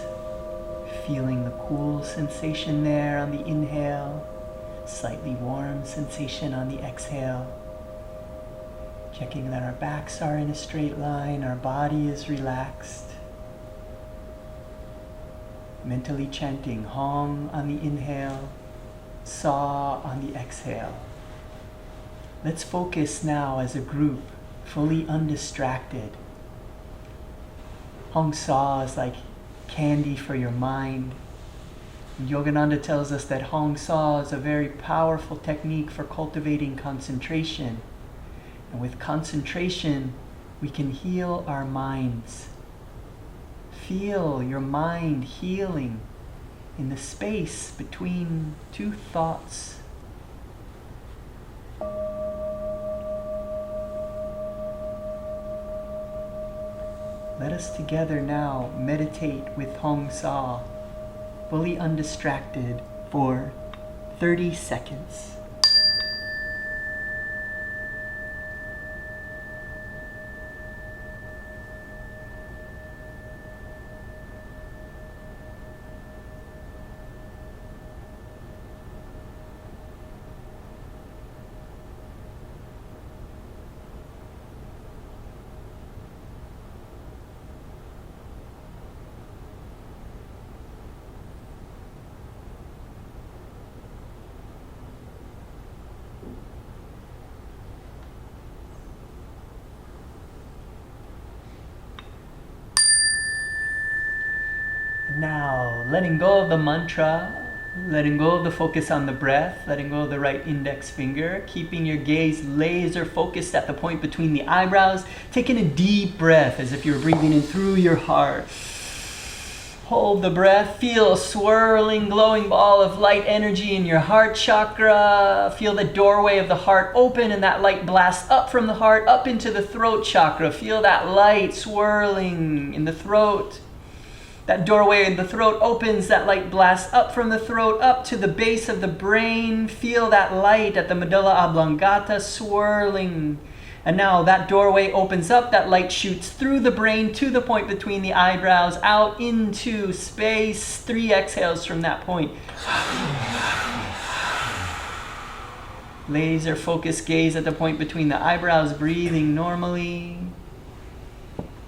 feeling the cool sensation there on the inhale, slightly warm sensation on the exhale. Checking that our backs are in a straight line, our body is relaxed. Mentally chanting Hong on the inhale, Sa on the exhale. Let's focus now as a group, fully undistracted. Hong Sa is like candy for your mind. Yogananda tells us that Hong Sa is a very powerful technique for cultivating concentration. And with concentration, we can heal our minds. Feel your mind healing in the space between two thoughts. Let us together now meditate with Hong Sa, fully undistracted for 30 seconds. Now, letting go of the mantra, letting go of the focus on the breath, letting go of the right index finger, keeping your gaze laser focused at the point between the eyebrows, taking a deep breath as if you're breathing in through your heart. Hold the breath, feel a swirling, glowing ball of light energy in your heart chakra. Feel the doorway of the heart open and that light blast up from the heart, up into the throat chakra. Feel that light swirling in the throat. That doorway in the throat opens, that light blasts up from the throat, up to the base of the brain. Feel that light at the medulla oblongata swirling. And now that doorway opens up, that light shoots through the brain to the point between the eyebrows, out into space. 3 exhales from that point. Laser focused gaze at the point between the eyebrows, breathing normally.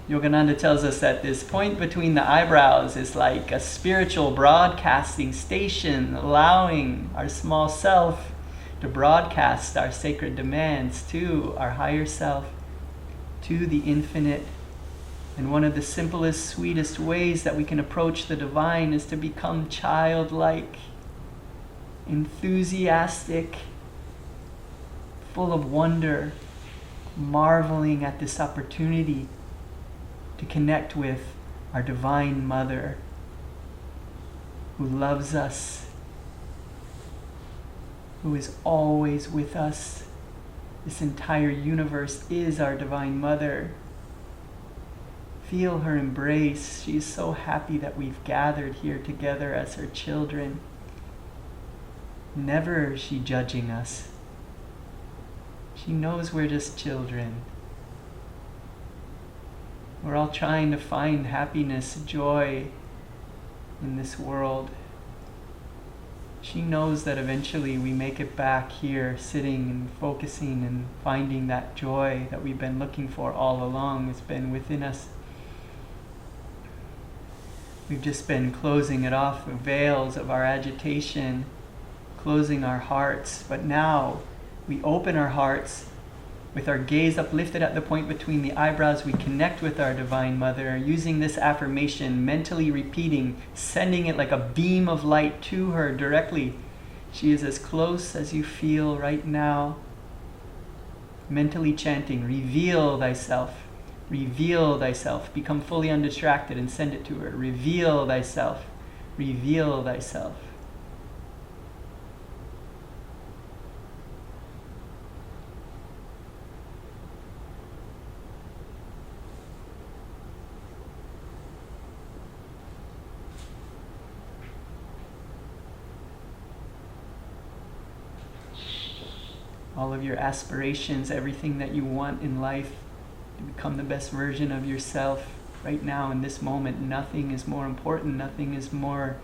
Yogananda tells us that this point between the eyebrows is like a spiritual broadcasting station, allowing our small self to broadcast our sacred demands to our higher self, to the infinite. And one of the simplest, sweetest ways that we can approach the divine is to become childlike, enthusiastic, full of wonder, marveling at this opportunity to connect with our Divine Mother who loves us, who is always with us. This entire universe is our Divine Mother. Feel her embrace. She is so happy that we've gathered here together as her children. Never is she judging us. She knows we're just children. We're all trying to find happiness, joy in this world. She knows that eventually we make it back here, sitting and focusing and finding that joy that we've been looking for all along. It's been within us. We've just been closing it off, the veils of our agitation, closing our hearts. But now we open our hearts. With our gaze uplifted at the point between the eyebrows, we connect with our Divine Mother, using this affirmation, mentally repeating, sending it like a beam of light to her directly. She is as close as you feel right now. Mentally chanting, reveal thyself, reveal thyself. Become fully undistracted and send it to her. Reveal thyself, reveal thyself. All of your aspirations, everything that you want in life to to become the best version of yourself right now in this moment. Nothing is more important, nothing is more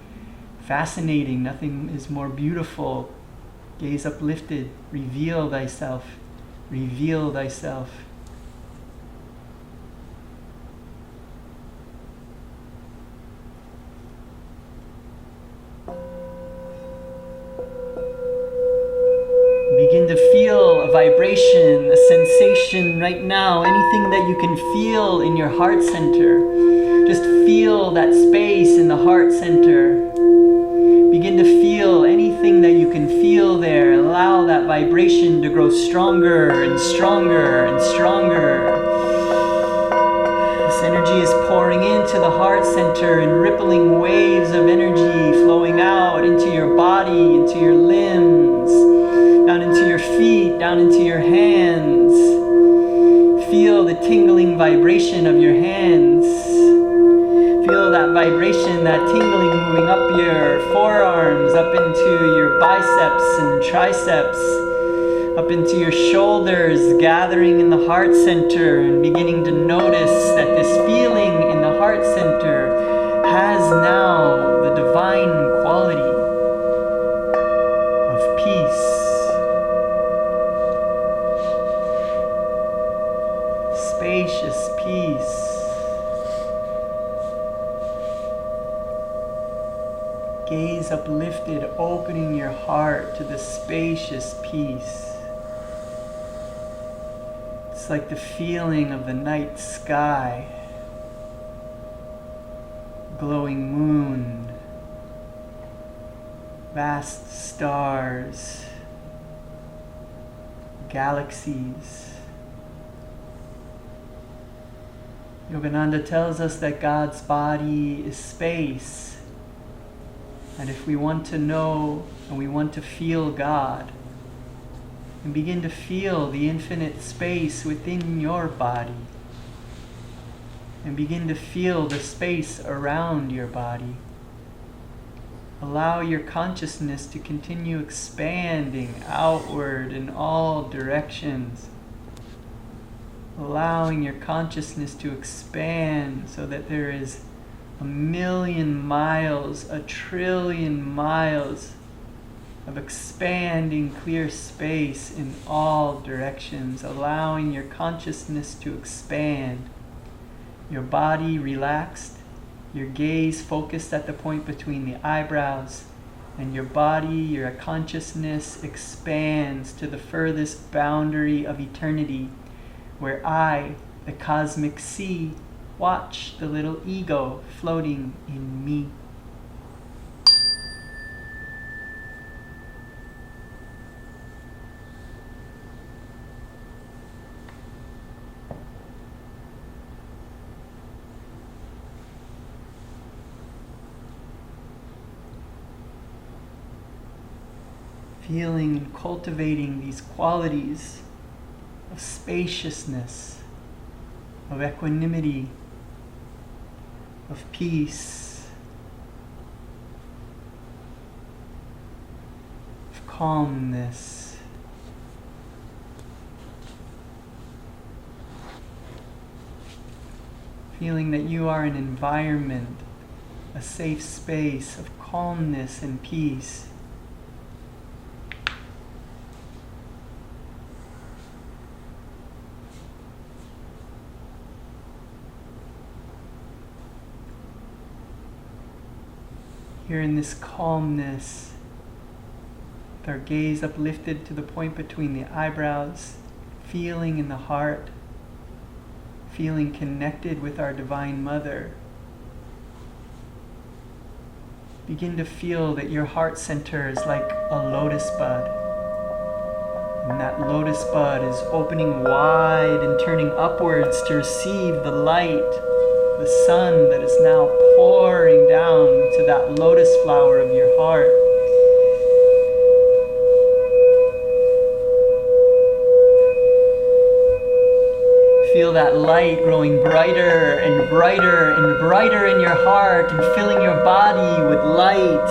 fascinating, nothing is more beautiful. Gaze uplifted, reveal thyself, reveal thyself. Begin to feel a vibration, a sensation right now, anything that you can feel in your heart center. Just feel that space in the heart center. Begin to feel anything that you can feel there. Allow that vibration to grow stronger and stronger and stronger. This energy is pouring into the heart center in rippling waves of energy flowing out into your body, into your limbs, down into your feet, down into your hands. Feel the tingling vibration of your hands. Feel that vibration, that tingling moving up your forearms, up into your biceps and triceps, up into your shoulders, gathering in the heart center and beginning to notice that this feeling in the heart center has now the divine quality of peace. Spacious peace. Gaze uplifted, opening your heart to the spacious peace. It's like the feeling of the night sky, glowing moon, vast stars, galaxies. Yogananda tells us that God's body is space. And if we want to know and we want to feel God, and begin to feel the infinite space within your body, and begin to feel the space around your body. Allow your consciousness to continue expanding outward in all directions. Allowing your consciousness to expand so that there is 1,000,000 miles, 1,000,000,000,000 miles of expanding clear space in all directions, allowing your consciousness to expand. Your body relaxed, your gaze focused at the point between the eyebrows, and your body, your consciousness expands to the furthest boundary of eternity, where I, the cosmic sea, watch the little ego floating in me. Feeling and cultivating these qualities of spaciousness, of equanimity, of peace, of calmness. Feeling that you are an environment, a safe space of calmness and peace. Here in this calmness, with our gaze uplifted to the point between the eyebrows, feeling in the heart, feeling connected with our Divine Mother. Begin to feel that your heart center is like a lotus bud. And that lotus bud is opening wide and turning upwards to receive the light, the sun that is now pouring down to that lotus flower of your heart. Feel that light growing brighter and brighter and brighter in your heart and filling your body with light.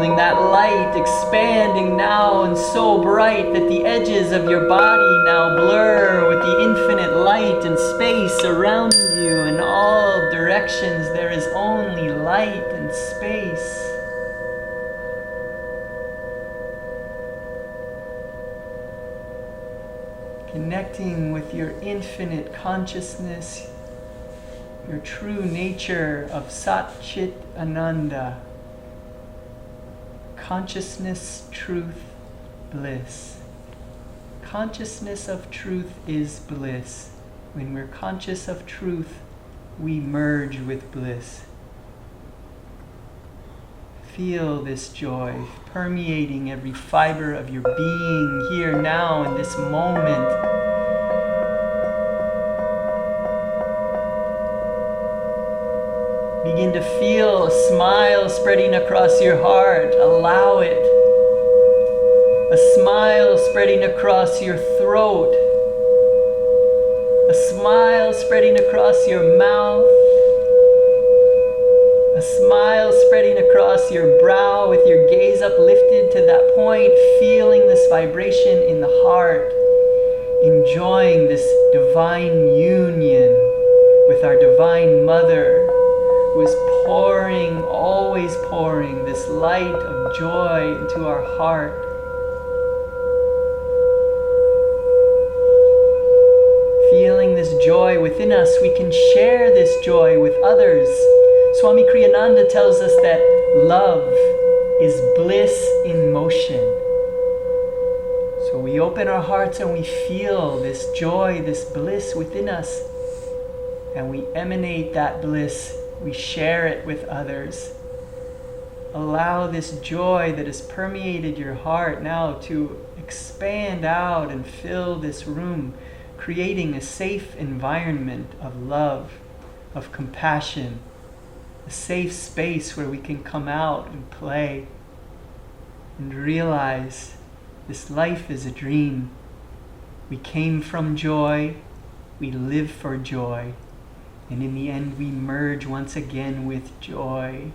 Feeling that light expanding now and so bright that the edges of your body now blur with the infinite light and space around you. In all directions there is only light and space. Connecting with your infinite consciousness, your true nature of Sat Chit Ananda. Consciousness, truth, bliss. Consciousness of truth is bliss. When we're conscious of truth, we merge with bliss. Feel this joy permeating every fiber of your being here now in this moment. Begin to feel a smile spreading across your heart. Allow it. A smile spreading across your throat. A smile spreading across your mouth. A smile spreading across your brow with your gaze uplifted to that point, feeling this vibration in the heart, enjoying this divine union with our Divine Mother, who is pouring, always pouring this light of joy into our heart. Feeling this joy within us, we can share this joy with others. Swami Kriyananda tells us that love is bliss in motion. So we open our hearts and we feel this joy, this bliss within us, and we emanate that bliss. We share it with others. Allow this joy that has permeated your heart now to expand out and fill this room, creating a safe environment of love, of compassion, a safe space where we can come out and play and realize this life is a dream. We came from joy, we live for joy, and in the end we merge once again with joy.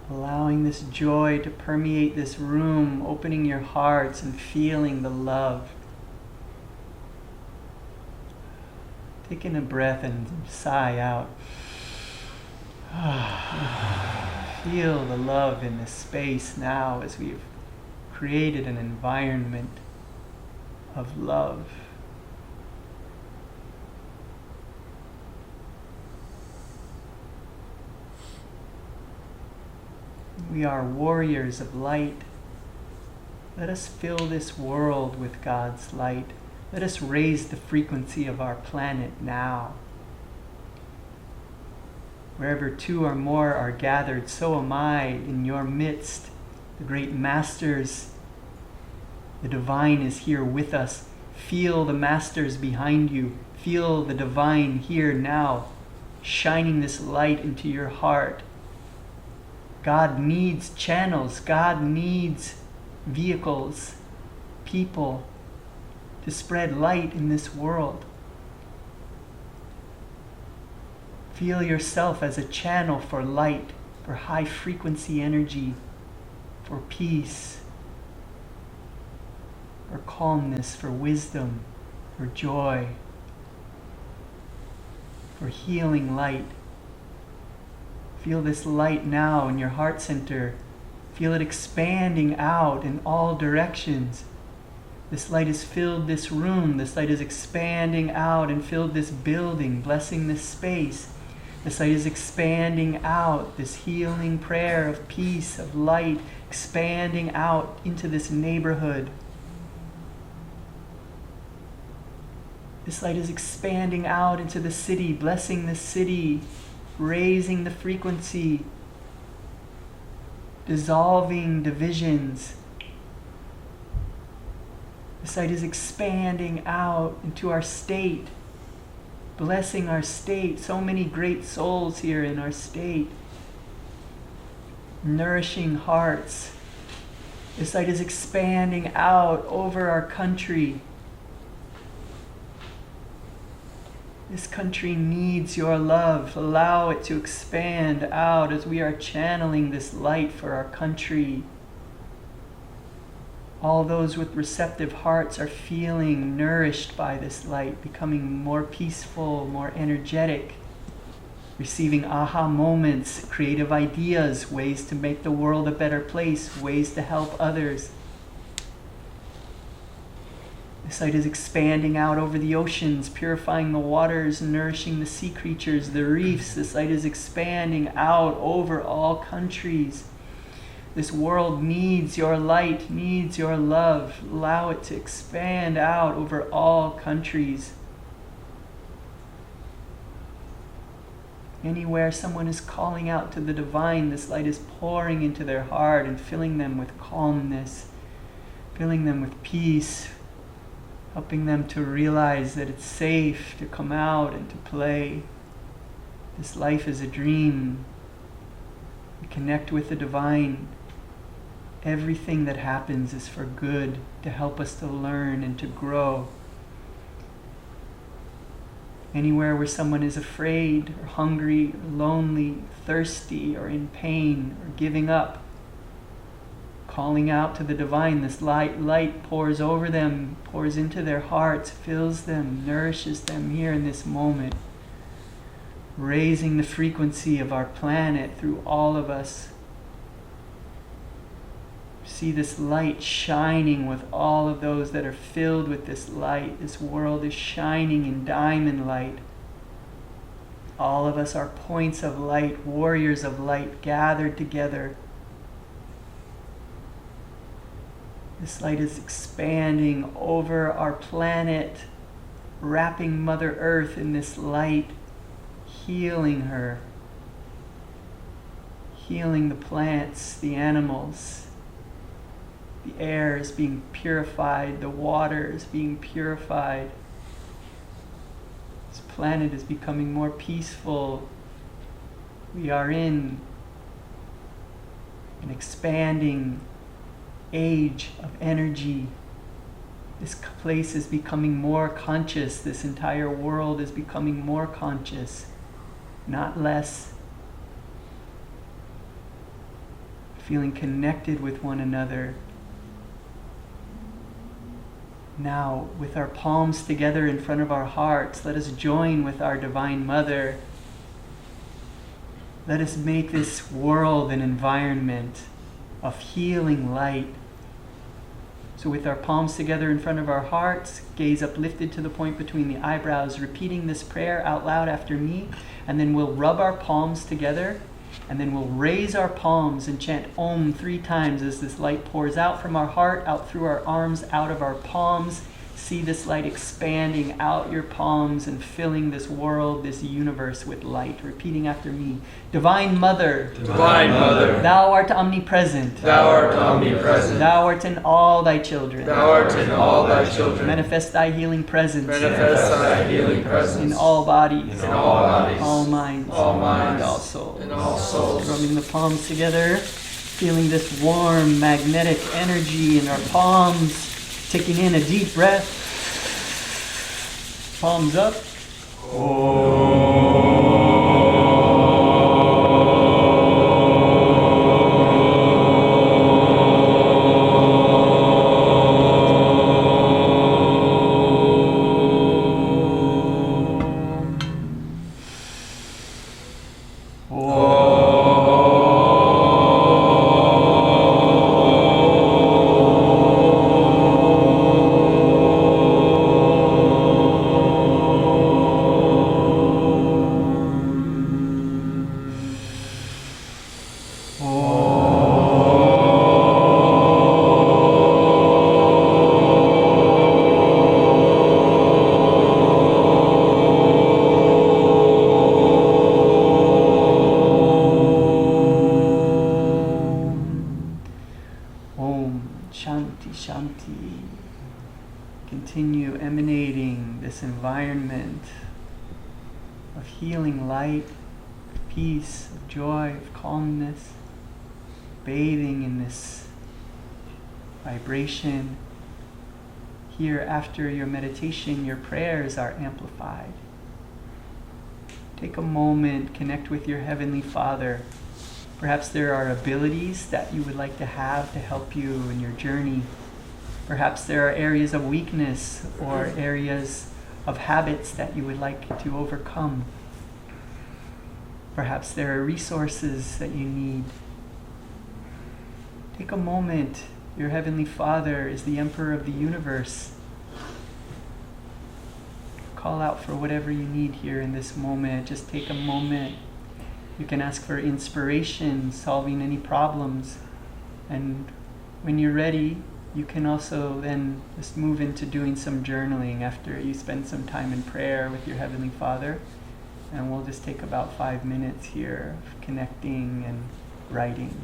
Allowing this joy to permeate this room, opening your hearts and feeling the love. Taking a breath and sigh out. Feel the love in this space now as we've created an environment of love. We are warriors of light. Let us fill this world with God's light. Let us raise the frequency of our planet now. Wherever two or more are gathered, so am I in your midst. The great masters, the divine is here with us. Feel the masters behind you. Feel the divine here now, shining this light into your heart. God needs channels. God needs vehicles, people to spread light in this world. Feel yourself as a channel for light, for high frequency energy, for peace, for calmness, for wisdom, for joy, for healing light. Feel this light now in your heart center. Feel it expanding out in all directions. This light has filled this room. This light is expanding out and filled this building, blessing this space. This light is expanding out, this healing prayer of peace, of light, expanding out into this neighborhood. This light is expanding out into the city, blessing the city, raising the frequency, dissolving divisions. This light is expanding out into our state, blessing our state. So many great souls here in our state, nourishing hearts. This light is expanding out over our country, This country needs your love. Allow it to expand out as we are channeling this light for our country. All those with receptive hearts are feeling nourished by this light, becoming more peaceful, more energetic, receiving aha moments, creative ideas, ways to make the world a better place, ways to help others. This light is expanding out over the oceans, purifying the waters, nourishing the sea creatures, the reefs. This light is expanding out over all countries. This world needs your light, needs your love. Allow it to expand out over all countries. Anywhere someone is calling out to the divine, this light is pouring into their heart and filling them with calmness, filling them with peace, helping them to realize that it's safe to come out and to play. This life is a dream. We connect with the divine. Everything that happens is for good, to help us to learn and to grow. Anywhere where someone is afraid or hungry or lonely, thirsty or in pain or giving up, calling out to the divine, this light pours over them, pours into their hearts, fills them, nourishes them here in this moment, raising the frequency of our planet through all of us. See this light shining with all of those that are filled with this light. This world is shining in diamond light. All of us are points of light, warriors of light gathered together. This light is expanding over our planet, wrapping Mother Earth in this light, healing her, healing the plants, the animals. The air is being purified, the water is being purified. This planet is becoming more peaceful. We are in an expanding age of energy. This place is becoming more conscious. This entire world is becoming more conscious, not less. Feeling connected with one another. Now, with our palms together in front of our hearts, let us join with our Divine Mother. Let us make this world an environment of healing light. So with our palms together in front of our hearts, gaze uplifted to the point between the eyebrows, repeating this prayer out loud after me, and then we'll rub our palms together, and then we'll raise our palms and chant Om 3 times as this light pours out from our heart, out through our arms, out of our palms. See this light expanding out your palms and filling this world, this universe with light. Repeating after me. Divine Mother. Divine Mother. Thou art omnipresent. Thou art omnipresent. Thou art in all thy children. Thou art in all thy children. Manifest thy healing presence. Manifest thy healing presence. In all bodies. In all bodies. All minds. All minds. And all souls. In all souls. Rubbing the palms together. Feeling this warm magnetic energy in our palms. Taking in a deep breath. Palms up. Shanti. Continue emanating this environment of healing light, of peace, of joy, of calmness, bathing in this vibration. Here, after your meditation, your prayers are amplified. Take a moment, connect with your Heavenly Father. Perhaps there are abilities that you would like to have to help you in your journey. Perhaps there are areas of weakness or areas of habits that you would like to overcome. Perhaps there are resources that you need. Take a moment. Your Heavenly Father is the Emperor of the universe. Call out for whatever you need here in this moment. Just take a moment. You can ask for inspiration, solving any problems. And when you're ready, you can also then just move into doing some journaling after you spend some time in prayer with your Heavenly Father. And we'll just take about 5 minutes here of connecting and writing.